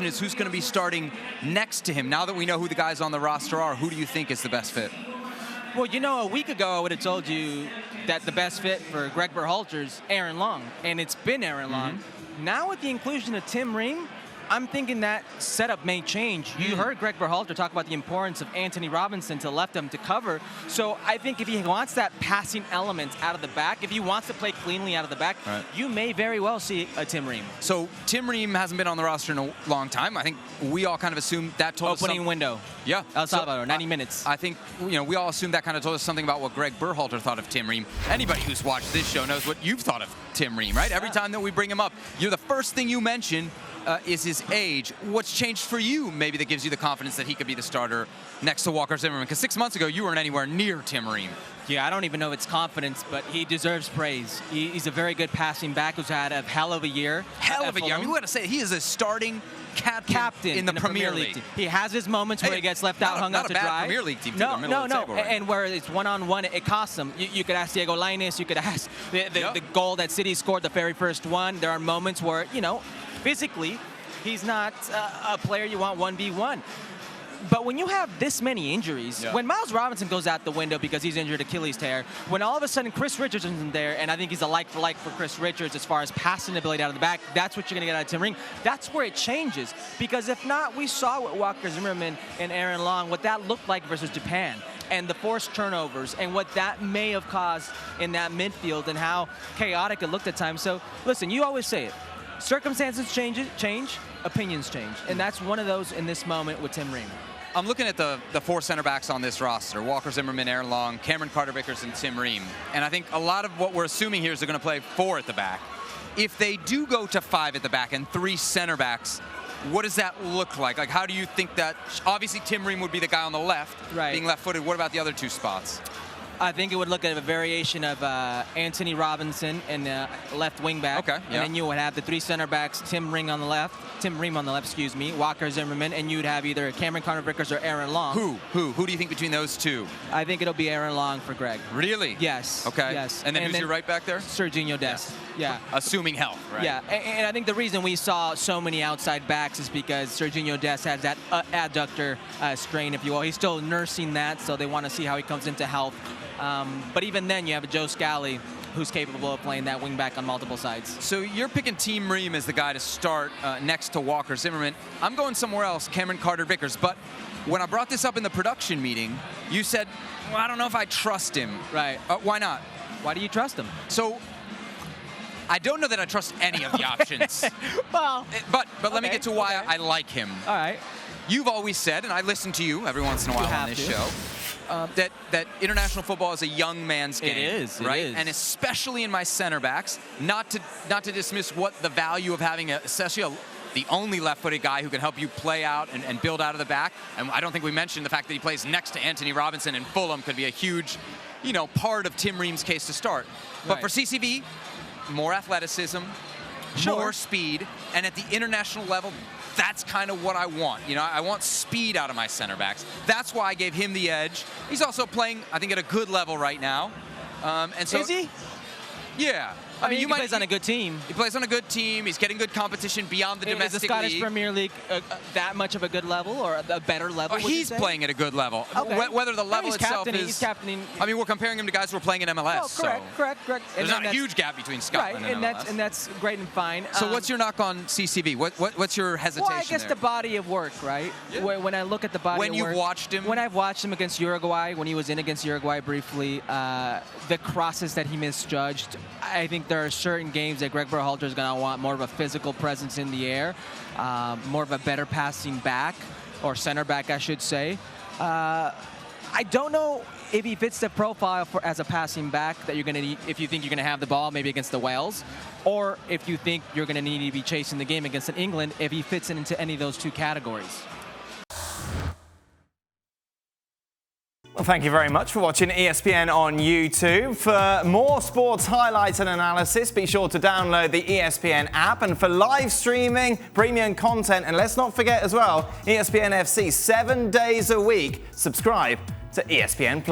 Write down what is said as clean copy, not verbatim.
question is who's going to be starting next to him. Now that we know who the guys on the roster are, who do you think is the best fit? Well, you know, a week ago I would have told you that the best fit for Greg Berhalter's Aaron Long, and it's been Aaron Long. Now with the inclusion of Tim Ream, I'm thinking that setup may change. You heard Greg Berhalter talk about the importance of Anthony Robinson to left him to cover. So I think if he wants that passing element out of the back, if he wants to play cleanly out of the back, you may very well see a Tim Ream. So Tim Ream hasn't been on the roster in a long time. I think we all kind of assumed that told us opening window. Yeah. El Salvador, 90 minutes. I think, you know, we all assumed that kind of told us something about what Greg Berhalter thought of Tim Ream. Anybody who's watched this show knows what you've thought of Tim Ream, right? Every time that we bring him up, you're the first thing you mention is his age. What's changed for you, maybe, that gives you the confidence that he could be the starter next to Walker Zimmerman? Because 6 months ago, you weren't anywhere near Tim Ream. Yeah, I don't even know if it's confidence, but he deserves praise. He's a very good passing back who's had a hell of a year. Hell of a year. I mean, we got to say, he is a starting captain in the Premier League team. He has his moments where he gets left out, hung up to dry. Not a bad Premier League team. No. And where it's one-on-one, it costs him. You could ask Diego Lainez. You could ask the goal that City scored, the very first one. There are moments where, you know, physically, he's not a player you want 1v1. But when you have this many injuries, when Miles Robinson goes out the window because he's injured Achilles tear, when all of a sudden Chris Richards isn't there, and I think he's a like-for-like for Chris Richards as far as passing ability out of the back, that's what you're going to get out of Tim Ream. That's where it changes. Because if not, we saw with Walker Zimmerman and Aaron Long what that looked like versus Japan, and the forced turnovers, and what that may have caused in that midfield, and how chaotic it looked at times. So, listen, you always say it. Circumstances change, opinions change. And that's one of those in this moment with Tim Ream. I'm looking at the four center backs on this roster: Walker Zimmerman, Aaron Long, Cameron Carter-Vickers, and Tim Ream. And I think a lot of what we're assuming here is they're going to play 4 at the back. If they do go to 5 at the back and 3 center backs, what does that look like? Like, how do you think that? Obviously, Tim Ream would be the guy on the left, being left-footed. What about the other 2 spots? I think it would look at a variation of Anthony Robinson and left wing back. Okay. And then you would have the 3 center backs, Tim Ream on the left, excuse me, Walker Zimmerman, and you'd have either Cameron Carter-Vickers or Aaron Long. Who do you think between those 2? I think it'll be Aaron Long for Greg. Really? Yes. Okay. Yes. And then who's your right back there? Serginho Dest. Yeah. Assuming health, right? Yeah, and I think the reason we saw so many outside backs is because Serginho Dest has that adductor strain, if you will. He's still nursing that, so they want to see how he comes into health. But even then, you have a Joe Scally who's capable of playing that wing back on multiple sides. So you're picking Tim Ream as the guy to start next to Walker Zimmerman. I'm going somewhere else, Cameron Carter-Vickers. But when I brought this up in the production meeting, you said, well, I don't know if I trust him. Right. Why not? Why do you trust him? So I don't know that I trust any of the options. Well, but let me get to why I like him. All right. You've always said, and I listen to you every once in a while on this show, that international football is a young man's game. It is, right? It is. And especially in my center backs, not to dismiss what the value of having the only left-footed guy who can help you play out and build out of the back. And I don't think we mentioned the fact that he plays next to Anthony Robinson in Fulham could be a huge, part of Tim Ream's case to start. But for CCV, more athleticism, more speed, and at the international level, that's kind of what I want. I want speed out of my center backs. That's why I gave him the edge. He's also playing, I think, at a good level right now. And so, is he? Yeah. I mean, he plays on a good team. He plays on a good team. He's getting good competition beyond the domestic league. Is the Scottish Premier League that much of a good level or a better level? He's playing at a good level. Okay. Whether the level itself is... He's captaining. I mean, we're comparing him to guys who are playing in MLS. Oh, correct. There's not a huge gap between Scotland and MLS. And that's great and fine. So what's your knock on CCV? What's your hesitation Well, I guess there? the body of work, right? Yeah. When I look at the body of work. When you've watched him? When I've watched him against Uruguay, when he was in against Uruguay briefly, the crosses that he misjudged, I think there are certain games that Greg Berhalter is going to want more of a physical presence in the air, more of a better passing back, or center back, I should say. I don't know if he fits the profile as a passing back that you're going to need if you think you're going to have the ball maybe against the Wales, or if you think you're going to need to be chasing the game against England, if he fits into any of those 2 categories. Well, thank you very much for watching ESPN on YouTube. For more sports highlights and analysis, be sure to download the ESPN app. And for live streaming, premium content, and let's not forget as well, ESPN FC 7 days a week. Subscribe to ESPN+.